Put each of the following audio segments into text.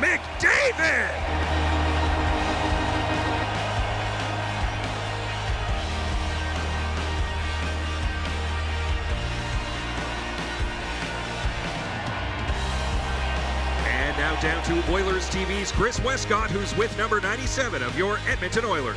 McDavid! And now down to Oilers TV's Chris Westcott, who's with number 97 of your Edmonton Oilers.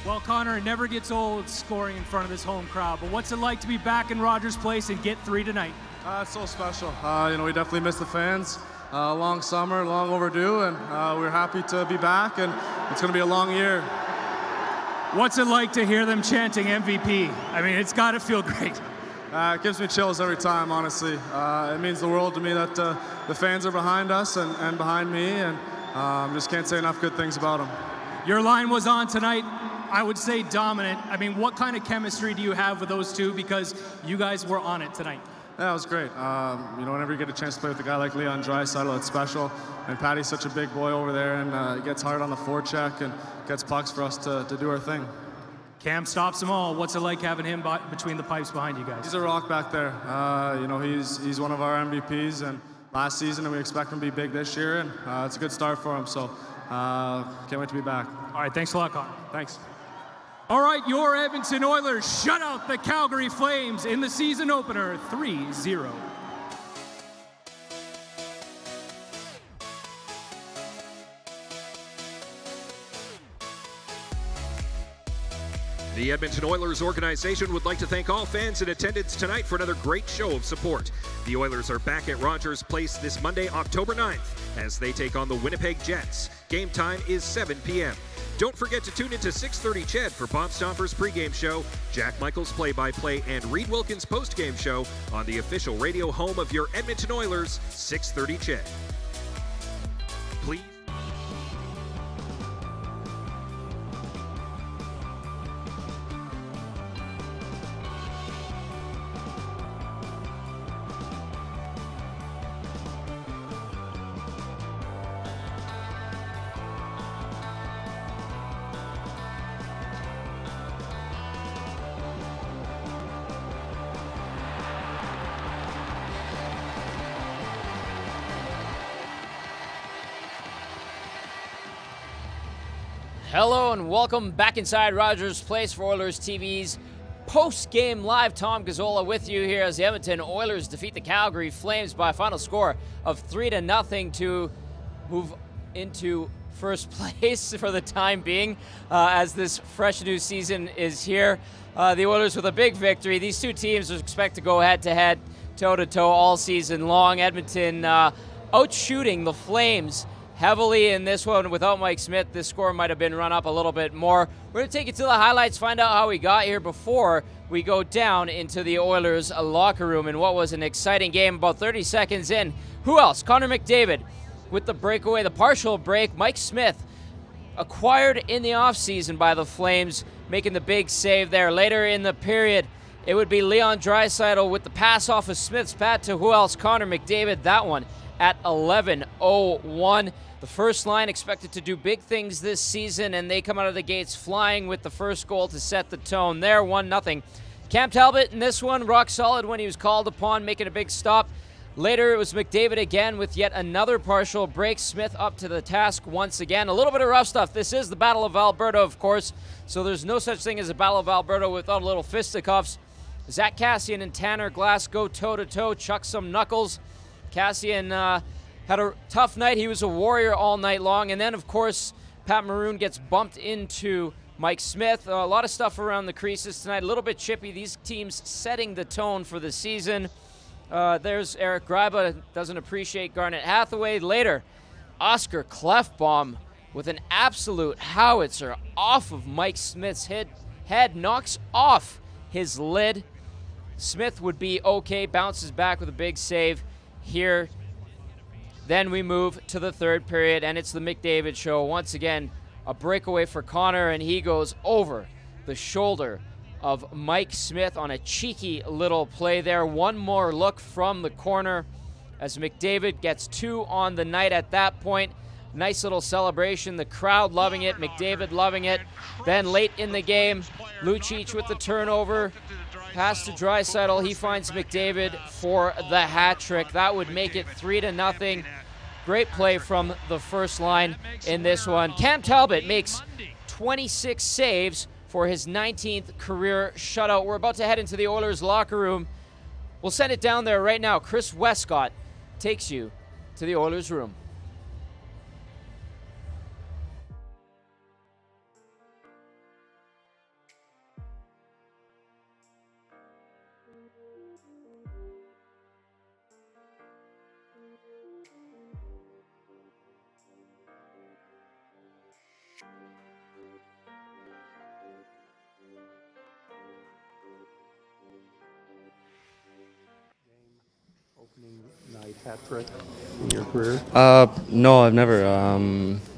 Well, Connor, it never gets old scoring in front of this home crowd, but what's it like to be back in Rogers Place and get 3 tonight? It's so special. We definitely miss the fans. Long summer, long overdue, and we're happy to be back, and it's going to be a long year. What's it like to hear them chanting MVP? I mean, it's got to feel great. It gives me chills every time, honestly. It means the world to me that the fans are behind us and behind me, and just can't say enough good things about them. Your line was on tonight. I would say dominant. I mean, what kind of chemistry do you have with those two? Because you guys were on it tonight. Yeah, it was great. Whenever you get a chance to play with a guy like Leon Draisaitl, it's special. And Patty's such a big boy over there, and he gets hard on the forecheck and gets pucks for us to do our thing. Cam stops them all. What's it like having him between the pipes behind you guys? He's a rock back there. He's one of our MVPs, and last season, and we expect him to be big this year, and it's a good start for him. So can't wait to be back. All right, thanks a lot, Connor. Thanks. All right, your Edmonton Oilers shut out the Calgary Flames in the season opener 3-0. The Edmonton Oilers organization would like to thank all fans in attendance tonight for another great show of support. The Oilers are back at Rogers Place this Monday, October 9th, as they take on the Winnipeg Jets. Game time is 7 p.m. Don't forget to tune into 6:30 CHED for Bob Stauffer's pregame show, Jack Michaels' play-by-play, and Reed Wilkins' postgame show on the official radio home of your Edmonton Oilers, 6:30 CHED. Please. Hello and welcome back inside Rogers Place for Oilers TV's post-game live. Tom Gazzola with you here as the Edmonton Oilers defeat the Calgary Flames by a final score of 3-0 to move into first place for the time being as this fresh new season is here. The Oilers with a big victory. These two teams are expected to go head-to-head, toe-to-toe all season long. Edmonton outshooting the Flames heavily in this one. Without Mike Smith, this score might have been run up a little bit more. We're going to take you to the highlights, find out how we got here before we go down into the Oilers locker room in what was an exciting game. About 30 seconds in, who else? Connor McDavid with the breakaway, the partial break. Mike Smith, acquired in the offseason by the Flames, making the big save there. Later in the period, it would be Leon Draisaitl with the pass off of Smith's pad to who else? Connor McDavid, that one at 11:01. The first line expected to do big things this season, and they come out of the gates flying with the first goal to set the tone there, 1-0. Cam Talbot in this one, rock solid when he was called upon, making a big stop. Later, it was McDavid again with yet another partial break. Smith up to the task once again. A little bit of rough stuff. This is the Battle of Alberta, of course, so there's no such thing as a Battle of Alberta without a little fisticuffs. Zach Kassian and Tanner Glass go toe-to-toe, chuck some knuckles. Kassian had a tough night. He was a warrior all night long. And then, of course, Pat Maroon gets bumped into Mike Smith. A lot of stuff around the creases tonight. A little bit chippy. These teams setting the tone for the season. There's Eric Gryba. Doesn't appreciate Garnet Hathaway. Later, Oscar Klefbom with an absolute howitzer off of Mike Smith's head. Knocks off his lid. Smith would be okay. Bounces back with a big save here. Then we move to the third period, and it's the McDavid show. Once again, a breakaway for Connor, and he goes over the shoulder of Mike Smith on a cheeky little play there. One more look from the corner as McDavid gets 2 on the night at that point. Nice little celebration. The crowd loving it. McDavid loving it. Then late in the game, Lucic with the turnover. Pass to Draisaitl. He finds McDavid for the hat trick. That would make it 3-0. Great play from the first line in this one. Cam Talbot makes 26 saves for his 19th career shutout. We're about to head into the Oilers locker room. We'll send it down there right now. Chris Westcott takes you to the Oilers room. Night hat trick in your career? No, I've never.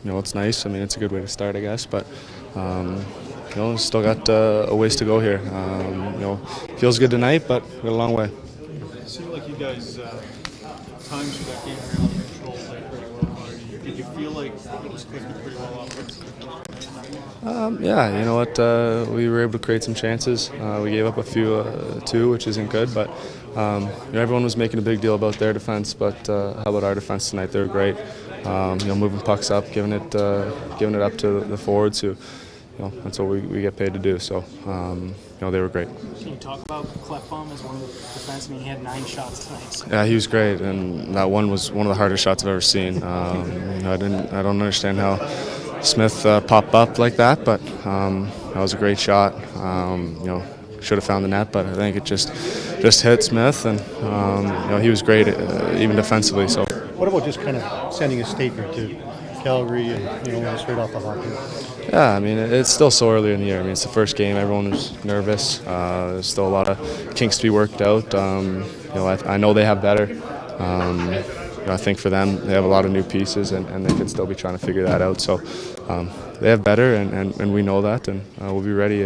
It's nice. I mean, it's a good way to start, I guess. But still got a ways to go here. Feels good tonight, but we got a long way. It seemed like you guys times you that game around control played pretty well. Did you feel like it was clicking pretty well offensively? Yeah, you know what? We were able to create some chances. We gave up a few, two, which isn't good, but everyone was making a big deal about their defense. But how about our defense tonight? They were great. Moving pucks up, giving it up to the forwards who, that's what we get paid to do. So, they were great. Can you talk about Clefbaum as one of the defensemen? He had 9 shots tonight. So. Yeah, he was great, and that one was one of the hardest shots I've ever seen. I don't understand how Smith popped up like that, but that was a great shot. Should have found the net, but I think it just hit Smith, and he was great, even defensively. So. What about just kind of sending a statement to Calgary and straight off the hop here? Yeah, I mean, it's still so early in the year. I mean, it's the first game. Everyone was nervous. There's still a lot of kinks to be worked out. I know they have better. I think for them, they have a lot of new pieces, and they can still be trying to figure that out. So they have better, and we know that, and we'll be ready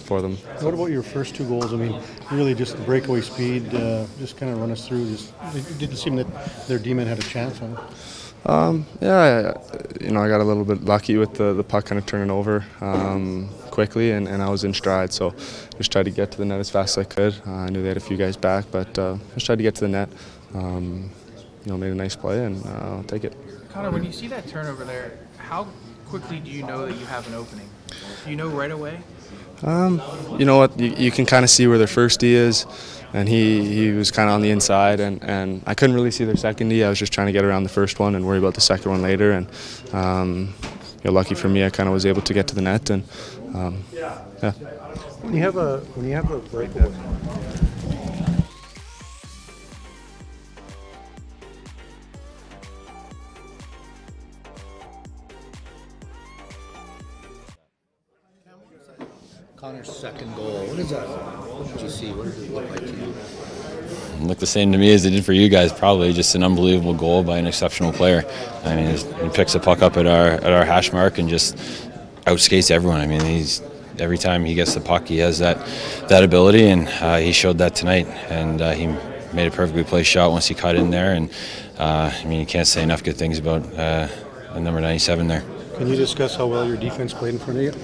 for them. What about your first 2 goals? I mean, really just the breakaway speed. Just kind of run us through. It didn't seem that their D-men had a chance on it. I got a little bit lucky with the puck kind of turning over quickly, and I was in stride. So just tried to get to the net as fast as I could. I knew they had a few guys back, but just tried to get to the net. Made a nice play, and I'll take it. Connor, when you see that turnover there, how quickly do you know that you have an opening? Do you know right away? You know what? You can kind of see where their first D is, and he was kind of on the inside, and I couldn't really see their second D. I was just trying to get around the first one and worry about the second one later. And lucky for me, I kind of was able to get to the net. And yeah. When you have a breakaway. Connor's second goal. What is that? What did you see? What did it look like to you? It looked the same to me as it did for you guys. Probably just an unbelievable goal by an exceptional player. I mean, he picks the puck up at our hash mark and just outskates everyone. I mean, every time he gets the puck, he has that ability, and he showed that tonight. And he made a perfectly placed shot once he cut in there. And you can't say enough good things about number 97 there. Can you discuss how well your defense played in front of you?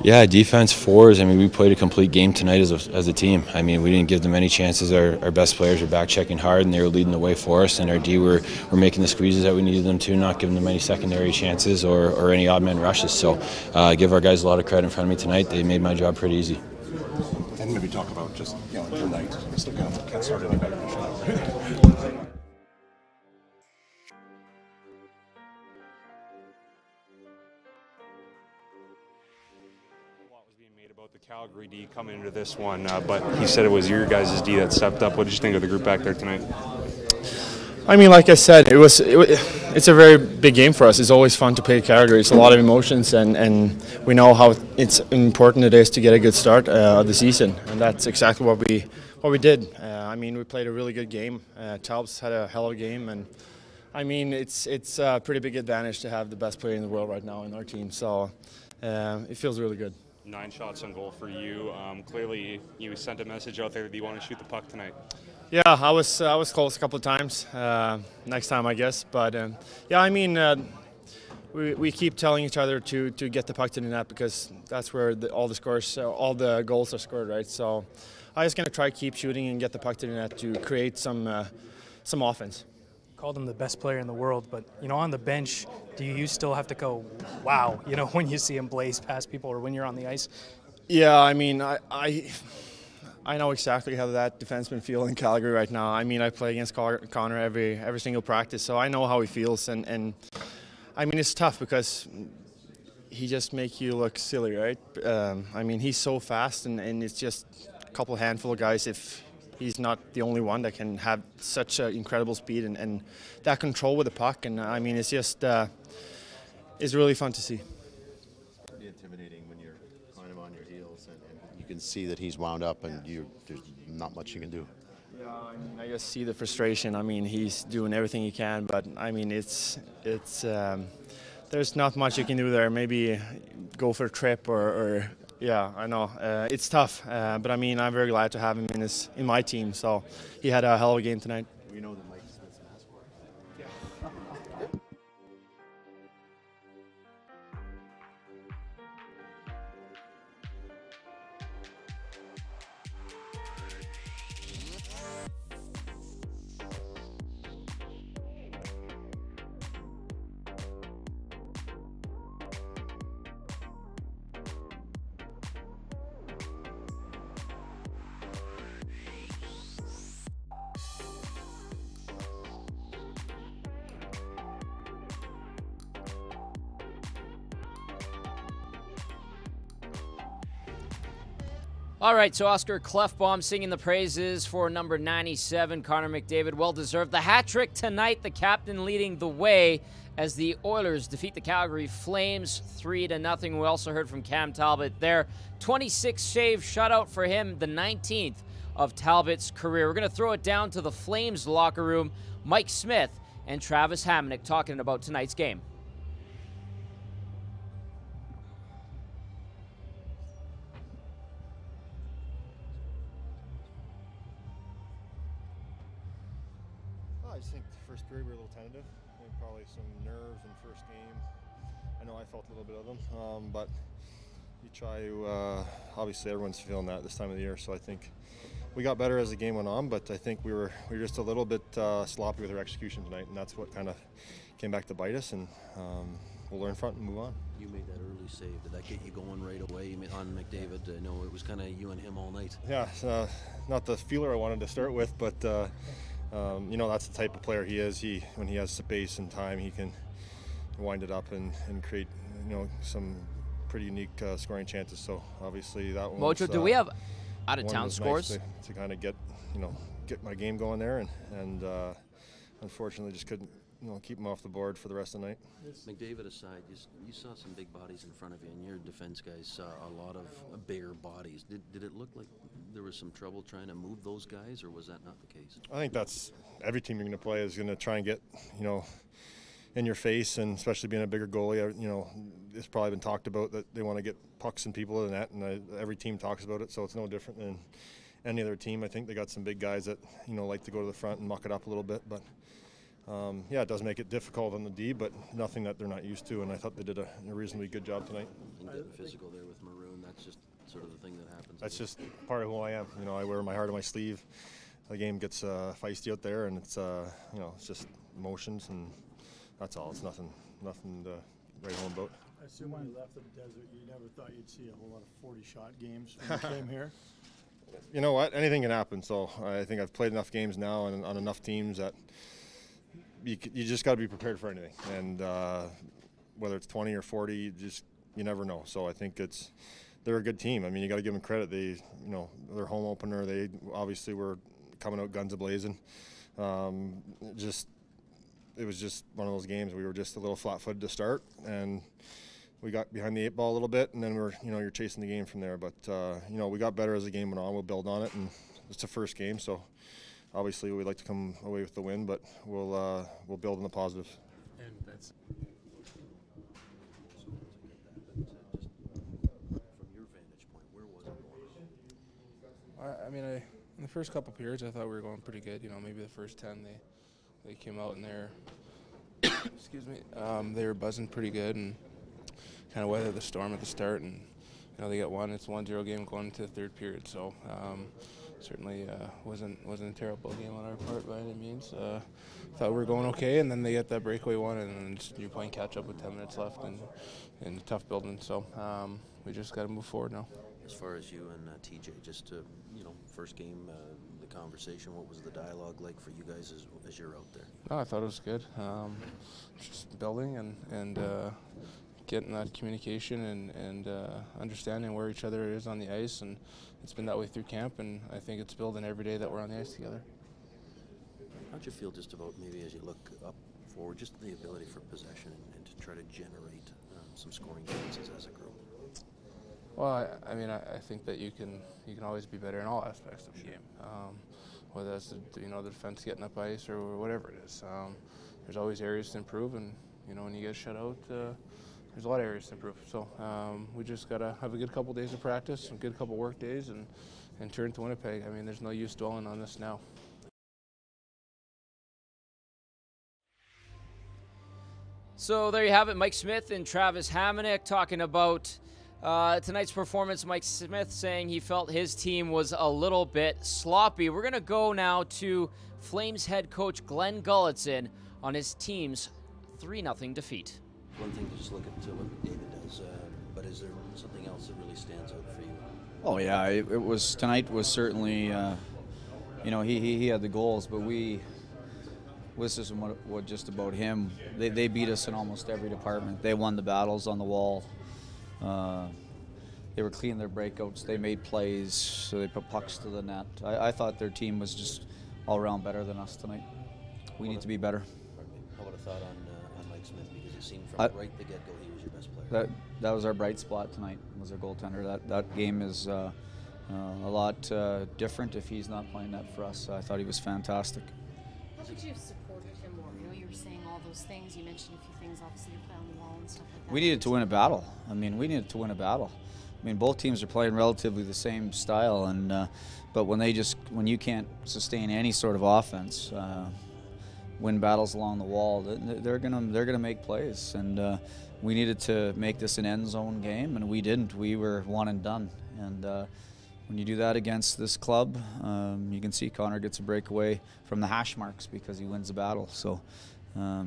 Yeah, defense, fours. I mean, we played a complete game tonight as a team. I mean, we didn't give them any chances. Our best players were back checking hard, and they were leading the way for us. And our D were making the squeezes that we needed them to, not giving them any secondary chances or any odd man rushes. So give our guys a lot of credit in front of me tonight. They made my job pretty easy. And maybe talk about just tonight. Still can't start any better. About the Calgary D coming into this one, but he said it was your guys' D that stepped up. What did you think of the group back there tonight? I mean, like I said, it's a very big game for us. It's always fun to play Calgary. It's a lot of emotions, and we know how it's important it is to get a good start of the season, and that's exactly what we did. I mean, we played a really good game. Talbot's had a hell of a game, and I mean, it's a pretty big advantage to have the best player in the world right now in our team. So it feels really good. 9 shots on goal for you. Clearly, you sent a message out there that you want to shoot the puck tonight. Yeah, I was close a couple of times. Next time, I guess. But yeah, I mean, we keep telling each other to get the puck to the net because that's where all the goals are scored, right? So I'm just gonna try to keep shooting and get the puck to the net to create some offense. called him the best player in the world, but, you know, on the bench, do you still have to go, wow, you know, when you see him blaze past people or when you're on the ice? Yeah, I mean, I know exactly how that defenseman feels in Calgary right now. I mean, I play against Connor every single practice, so I know how he feels. And I mean, it's tough because he just makes you look silly, right? I mean, he's so fast, and it's just a couple handful of guys, if he's not the only one that can have such incredible speed and that control with the puck. And I mean, it's just it's really fun to see. It'd be intimidating when you're kind of on your heels and you can see that he's wound up and there's not much you can do. Yeah, I mean, I just see the frustration. I mean, he's doing everything he can, but I mean, it's there's not much you can do there. Maybe go for a trip or yeah, I know. It's tough, but I mean, I'm very glad to have him in my team. So he had a hell of a game tonight. We know that Mike Smith's an asshole. All right, so Oscar Klefbom singing the praises for number 97, Connor McDavid. Well-deserved. The hat trick tonight, the captain leading the way as the Oilers defeat the Calgary Flames 3-0. We also heard from Cam Talbot there. 26 save shutout for him, the 19th of Talbot's career. We're going to throw it down to the Flames locker room. Mike Smith and Travis Hamonic talking about tonight's game. I just think the first period we were a little tentative. I think probably some nerves in the first game. I know I felt a little bit of them, but you try to, obviously everyone's feeling that this time of the year, so I think we got better as the game went on, but I think we were just a little bit sloppy with our execution tonight, and that's what kind of came back to bite us, and we'll learn from it and move on. You made that early save. Did that get you going right away on McDavid? I know it was kind of you and him all night. Yeah, not the feeler I wanted to start with, but you know, that's the type of player he is. When he has space and time, he can wind it up and create, you know, some pretty unique scoring chances. So obviously that one. Mojo, do we have out-of-town scores? Nice to kind of get my game going there, and unfortunately just couldn't, you know, keep him off the board for the rest of the night. McDavid aside, you saw some big bodies in front of you, and your defense guys saw a lot of bigger bodies. Did it look like there was some trouble trying to move those guys, or was that not the case? I think that's every team you're going to play is going to try and get, you know, in your face, and especially being a bigger goalie, you know, it's probably been talked about that they want to get pucks and people in the net, and every team talks about it, so it's no different than any other team. I think they got some big guys that, you know, like to go to the front and muck it up a little bit, but yeah, it does make it difficult on the D, but nothing that they're not used to, and I thought they did a reasonably good job tonight. And getting physical there with Maroon, that's just sort of the thing that happens. That's just part of who I am. You know, I wear my heart on my sleeve. The game gets feisty out there, and it's you know, it's just emotions, and that's all. It's nothing to write home about. I assume when you left the desert, you never thought you'd see a whole lot of 40-shot games when you came here. You know what? Anything can happen. So I think I've played enough games now and on enough teams that you just got to be prepared for anything. And whether it's 20 or 40, you never know. So I think they're a good team. I mean, you got to give them credit. They, you know, their home opener, they obviously were coming out guns a-blazing. It was just one of those games. We were just a little flat-footed to start, and we got behind the 8 ball a little bit, and then you're chasing the game from there. But you know, we got better as the game went on. We'll build on it, and it's the first game, so obviously we'd like to come away with the win, but we'll build on the positives. And that's from your vantage point, where was it going? I mean, in the first couple periods, I thought we were going pretty good. You know, maybe the first 10, they came out and excuse me, they were buzzing pretty good and kind of weathered the storm at the start. And you know, they got one. It's a 1-0 game going into the third period. So certainly wasn't a terrible game on our part by any means. Thought we were going okay, and then they get that breakaway one, and then you're playing catch up with 10 minutes left in a tough building. So we just got to move forward now. As far as you and TJ, just to, first game, the conversation, what was the dialogue like for you guys as you're out there? No, I thought it was good. Just building and getting that communication and understanding where each other is on the ice, and it's been that way through camp, and I think it's building every day that we're on the ice together. How'd you feel just about maybe as you look up forward, just the ability for possession and to try to generate some scoring chances as a group? Well, I think that you can always be better in all aspects of the game, whether that's the defense getting up ice or whatever it is. There's always areas to improve, and when you get shut out, there's a lot of areas to improve. So we just gotta have a good couple days of practice, a good couple work days, and turn to Winnipeg. There's no use dwelling on this now. So there you have it, Mike Smith and Travis Hamonic talking about tonight's performance. Mike Smith saying he felt his team was a little bit sloppy. We're going to go now to Flames head coach Glenn Gulutzan on his team's 3-0 defeat. One thing to just look at what McDavid does, but is there something else that really stands out for you? Oh yeah, it was, tonight was certainly, he had the goals, but this isn't what just about him. They beat us in almost every department. They won the battles on the wall. They were cleaning their breakouts. They made plays, so they put pucks to the net. I thought their team was just all around better than us tonight. We need to be better. How about a thought on Mike Smith? Because it seemed from right the get-go he was your best player. That was our bright spot tonight, was our goaltender. That game is a lot different if he's not playing that for us. I thought he was fantastic. How could you have supported him more? You were saying all those things. You mentioned a few things, obviously, you play on the wall and stuff like that. We needed to win a battle. We needed to win a battle. Both teams are playing relatively the same style, and but when you can't sustain any sort of offense, win battles along the wall, they're gonna make plays, and we needed to make this an end zone game, and we didn't. We were one and done, and when you do that against this club, you can see Connor gets a breakaway from the hash marks because he wins the battle. So I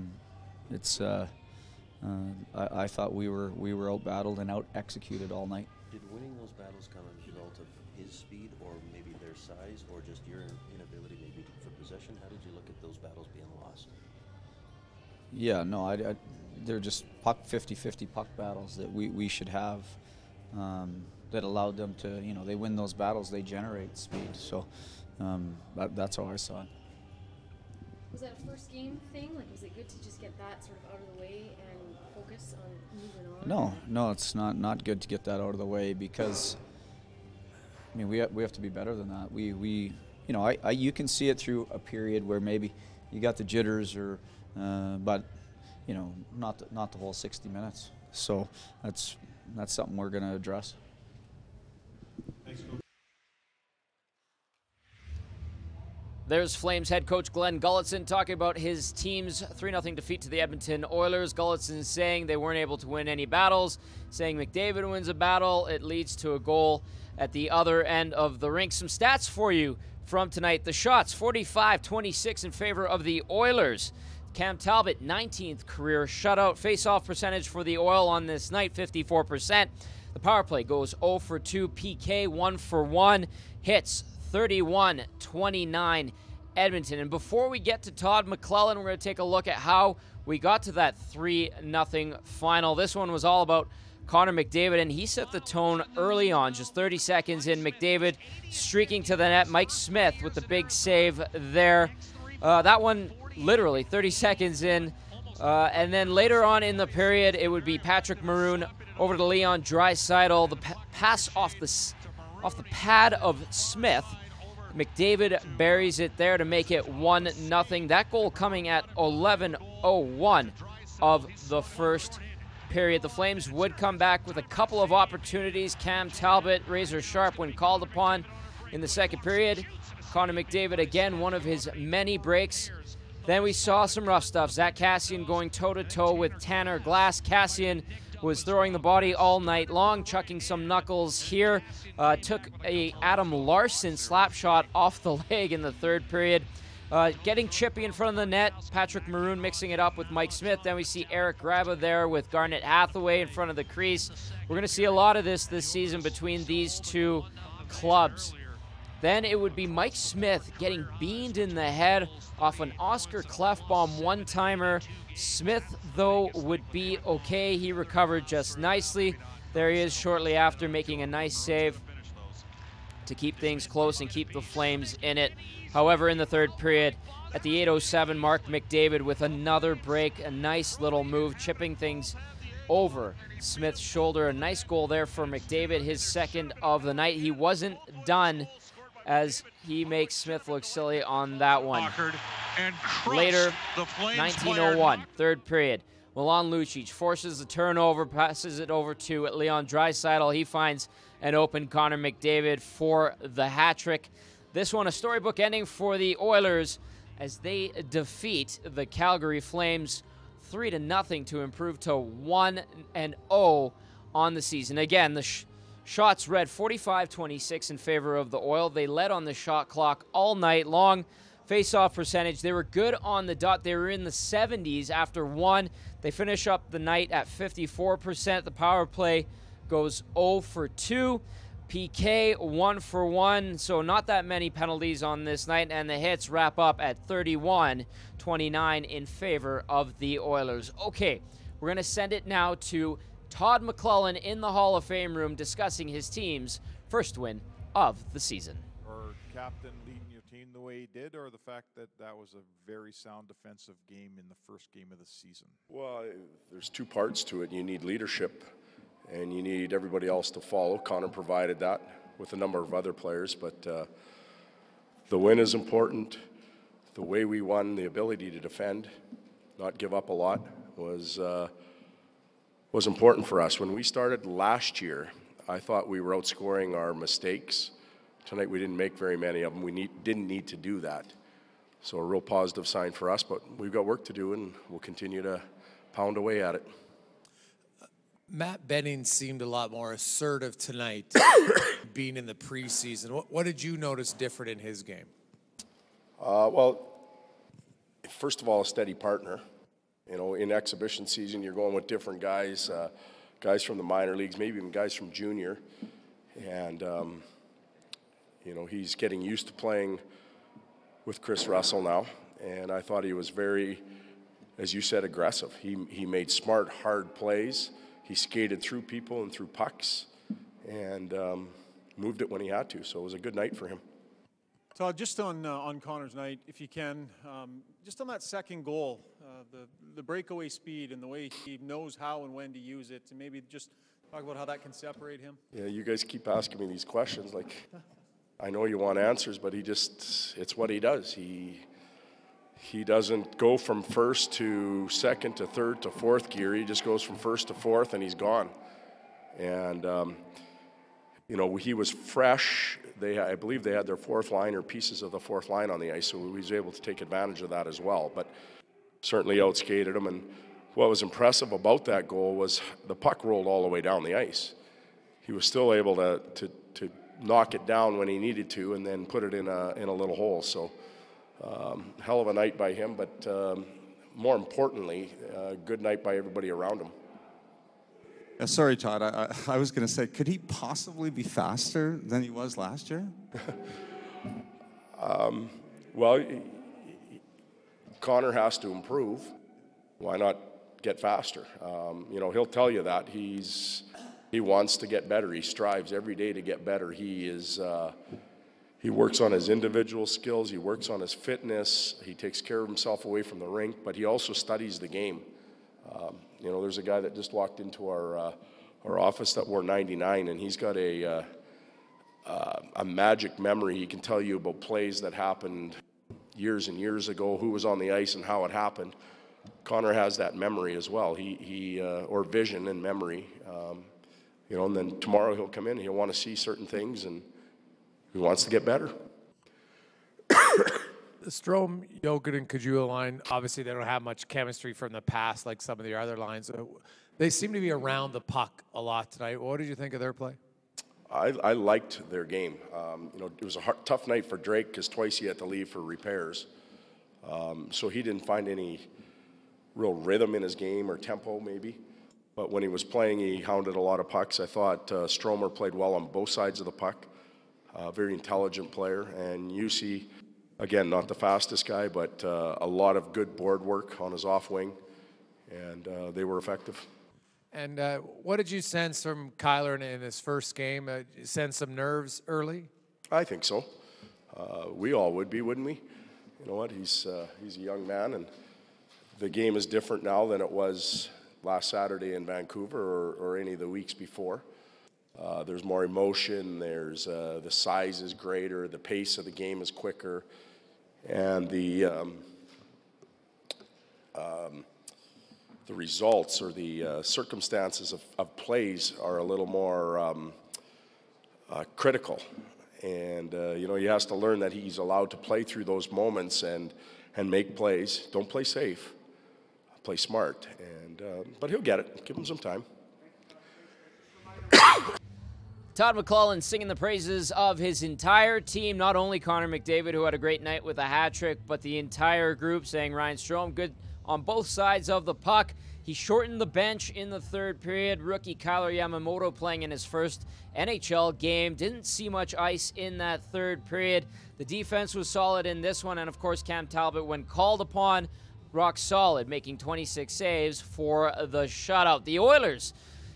thought we were out battled and out executed all night. Did winning those battles come as a result of his speed, or maybe their size, or just your inability maybe for possession? How did you look at those battles being lost? Yeah, no, they're just 50-50 puck battles that we should have, that allowed them to, they win those battles, they generate speed. So that's how I saw it. Was that a first game thing? Was it good to just get that sort of out of the way and focus on moving on? No, it's not good to get that out of the way, because we have to be better than that. You can see it through a period where maybe you got the jitters, or but not the whole 60 minutes. So that's something we're going to address. Thanks, Coach. There's Flames head coach Glenn Gulutzan talking about his team's 3-0 defeat to the Edmonton Oilers. Gulutzan saying they weren't able to win any battles, saying McDavid wins a battle, it leads to a goal at the other end of the rink. Some stats for you from tonight. The shots, 45-26 in favor of the Oilers. Cam Talbot, 19th career shutout. Face-off percentage for the Oil on this night, 54%. The power play goes 0 for 2. PK, 1 for 1. Hits, 31-29 Edmonton. And before we get to Todd McClellan, we're going to take a look at how we got to that 3-0 final. This one was all about Connor McDavid, and he set the tone early on. Just 30 seconds in, McDavid streaking to the net. Mike Smith with the big save there. That one literally 30 seconds in. And then later on in the period, it would be Patrick Maroon over to Leon Draisaitl. The pass off the pad of Smith. McDavid buries it there to make it 1-0. That goal coming at 11:01 of the first period. The Flames would come back with a couple of opportunities. Cam Talbot, razor sharp when called upon in the second period. Connor McDavid, again, one of his many breaks. Then we saw some rough stuff. Zach Kassian going toe-to-toe with Tanner Glass. Kassian was throwing the body all night long, chucking some knuckles here. Took a Adam Larson slap shot off the leg in the third period. Getting chippy in front of the net. Patrick Maroon mixing it up with Mike Smith. Then we see Eric Graba there with Garnet Hathaway in front of the crease. We're going to see a lot of this season between these two clubs. Then it would be Mike Smith getting beamed in the head off an Oscar Clefbaum one-timer. Smith, though, would be okay. He recovered just nicely. There he is shortly after, making a nice save to keep things close and keep the Flames in it. However, in the third period, at the 8:07 mark, McDavid with another break, a nice little move, chipping things over Smith's shoulder. A nice goal there for McDavid, his second of the night. He wasn't done as he makes Smith look silly on that one. Later, 1901, third period. Milan Lucic forces the turnover, passes it over to Leon Draisaitl. He finds an open Connor McDavid for the hat trick. This one a storybook ending for the Oilers as they defeat the Calgary Flames 3-0 to improve to 1-0 on the season. Again, the shots read 45-26 in favor of the Oil. They led on the shot clock all night long. Face-off percentage, they were good on the dot. They were in the 70s after one. They finish up the night at 54%. The power play goes 0 for 2. PK 1 for 1, so not that many penalties on this night, and the hits wrap up at 31-29 in favor of the Oilers. Okay, we're going to send it now to Todd McClellan in the Hall of Fame room discussing his team's first win of the season. Or captain leading your team the way he did, or the fact that that was a very sound defensive game in the first game of the season? Well, there's two parts to it. You need leadership, and you need everybody else to follow. Connor provided that with a number of other players, but the win is important. The way we won, the ability to defend, not give up a lot, was important for us. When we started last year, I thought we were outscoring our mistakes. Tonight we didn't make very many of them. We didn't need to do that. So a real positive sign for us, but we've got work to do, and we'll continue to pound away at it. Matt Benning seemed a lot more assertive tonight, being in the preseason. What did you notice different in his game? Well, first of all, a steady partner. You know, in exhibition season, you're going with different guys, guys from the minor leagues, maybe even guys from junior. And, you know, he's getting used to playing with Chris Russell now. And I thought he was very, as you said, aggressive. He made smart, hard plays. He skated through people and through pucks and moved it when he had to. So it was a good night for him. Todd, just on Connor's night, if you can, just on that second goal, the breakaway speed and the way he knows how and when to use it, and maybe just talk about how that can separate him. Yeah, you guys keep asking me these questions. Like, I know you want answers, but it's what he does. He doesn't go from first to second to third to fourth gear. He just goes from first to fourth, and he's gone. And, you know, he was fresh. I believe they had their fourth line or pieces of the fourth line on the ice, so he was able to take advantage of that as well. But certainly outskated him. And what was impressive about that goal was the puck rolled all the way down the ice. He was still able to knock it down when he needed to and then put it in a little hole. So hell of a night by him, but more importantly, good night by everybody around him. Sorry, Todd. I was going to say, could he possibly be faster than he was last year? Well, Connor has to improve. Why not get faster? You know, he'll tell you that. He wants to get better. He strives every day to get better. He works on his individual skills. He works on his fitness. He takes care of himself away from the rink, but he also studies the game. You know, there's a guy that just walked into our office that wore 99, and he's got a magic memory. He can tell you about plays that happened years and years ago, who was on the ice and how it happened. Connor has that memory as well. Or vision and memory. You know, and then tomorrow he'll come in and he'll want to see certain things, and he wants to get better. The Strome, Jokic, and Kajula line, obviously they don't have much chemistry from the past like some of the other lines. They seem to be around the puck a lot tonight. What did you think of their play? I liked their game. It was a tough night for Drake because twice he had to leave for repairs. So he didn't find any real rhythm in his game or tempo maybe. But when he was playing, he hounded a lot of pucks. I thought Stromer played well on both sides of the puck. Very intelligent player. And UC, again, not the fastest guy, but a lot of good board work on his off wing. And they were effective. And what did you sense from Kyler in his first game? Sense some nerves early? I think so. We all would be, wouldn't we? You know what? He's a young man, and the game is different now than it was last Saturday in Vancouver or any of the weeks before. There's more emotion. There's the size is greater. The pace of the game is quicker, and the results or the circumstances of plays are a little more critical. And, he has to learn that he's allowed to play through those moments and make plays. Don't play safe. Play smart. But he'll get it. Give him some time. Todd McClellan singing the praises of his entire team, not only Connor McDavid, who had a great night with a hat trick, but the entire group, saying Ryan Strome good on both sides of the puck. He shortened the bench in the third period. Rookie Kyler Yamamoto playing in his first NHL game. Didn't see much ice in that third period. The defense was solid in this one, and of course Cam Talbot, when called upon, rock solid, making 26 saves for the shutout. The Oilers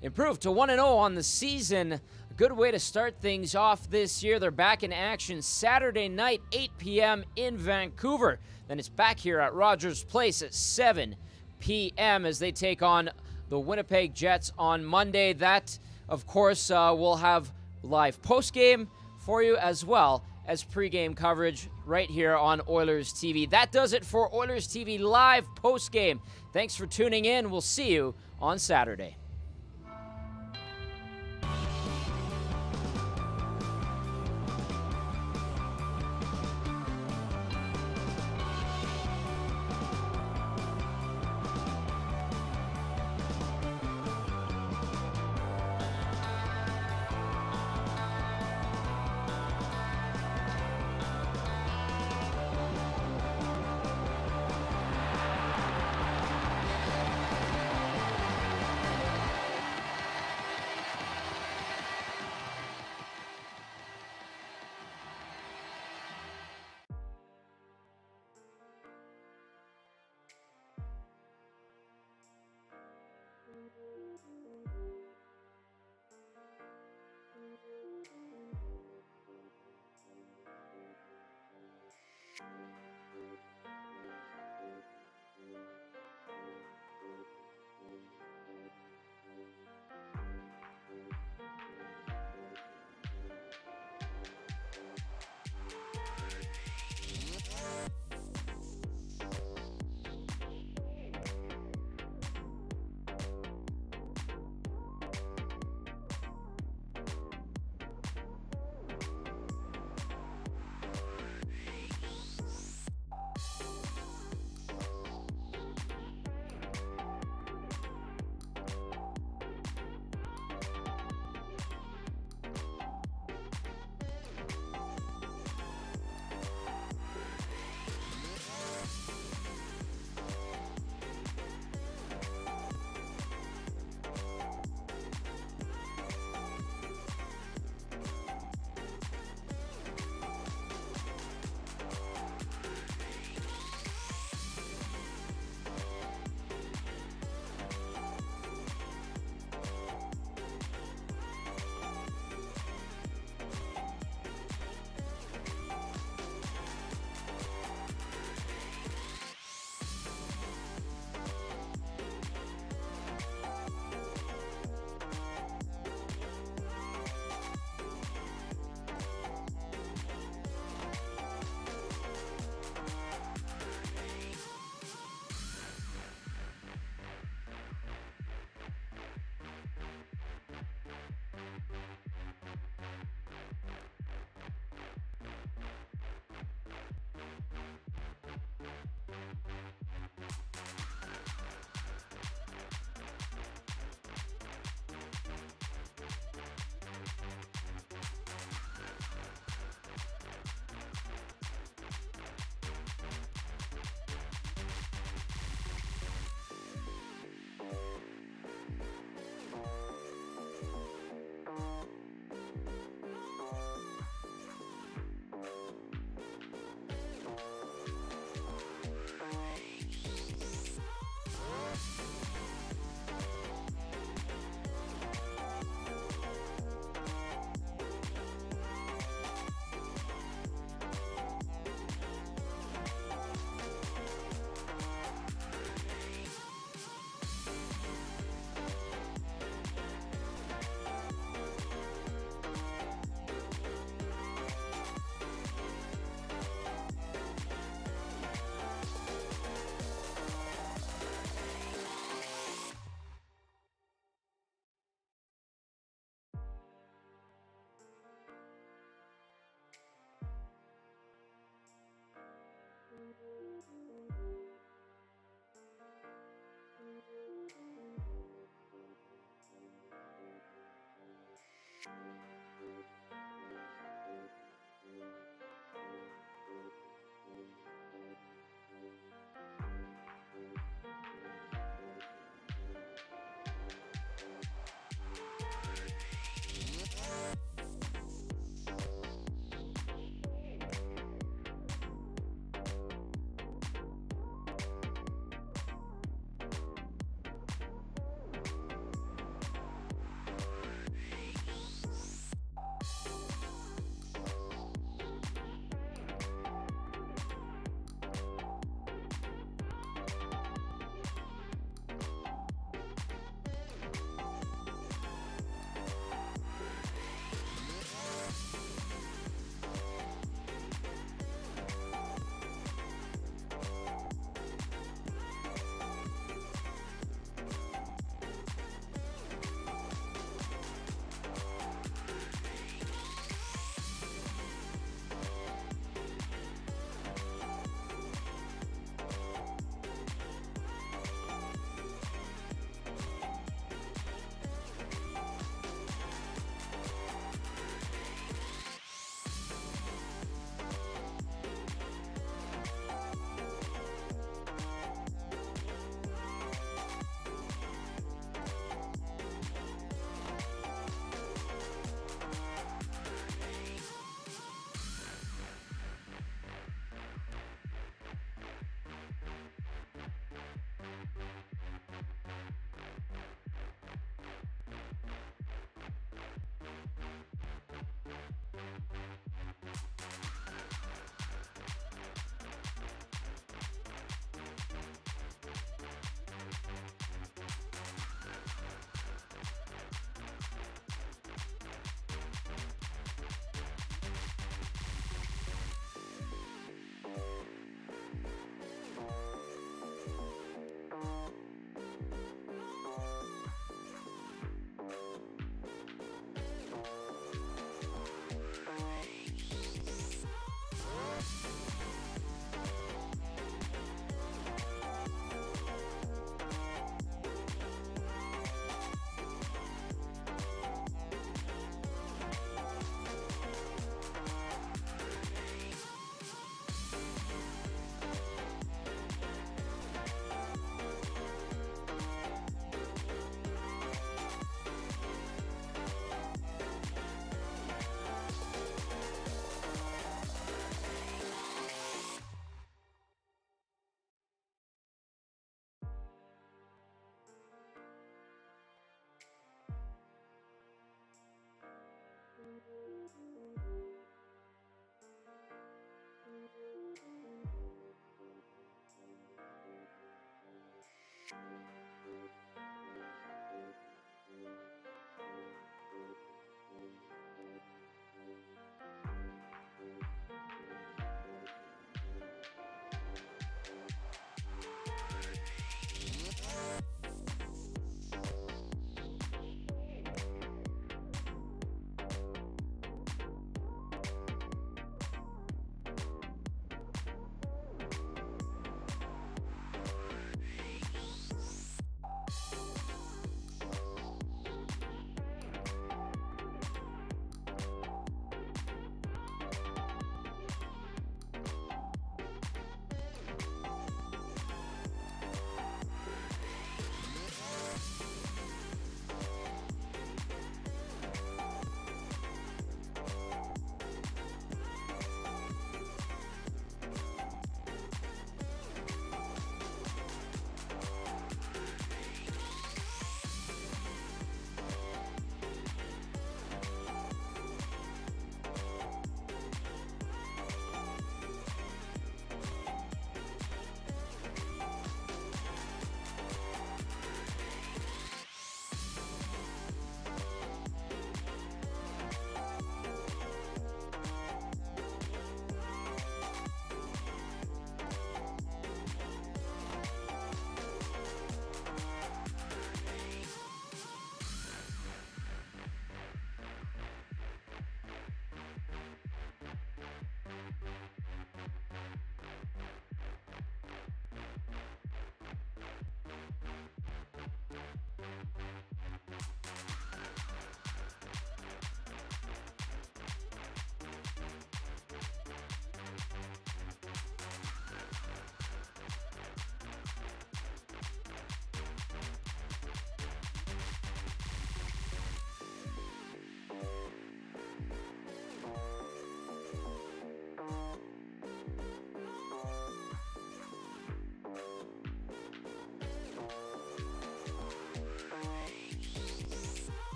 improved to 1-0 on the season. A good way to start things off this year. They're back in action Saturday night, 8 p.m. in Vancouver. Then it's back here at Rogers Place at 7 p.m. as they take on the Winnipeg Jets on Monday. That, of course, will have live postgame for you as well as pregame coverage right here on Oilers TV. That does it for Oilers TV live postgame. Thanks for tuning in. We'll see you on Saturday.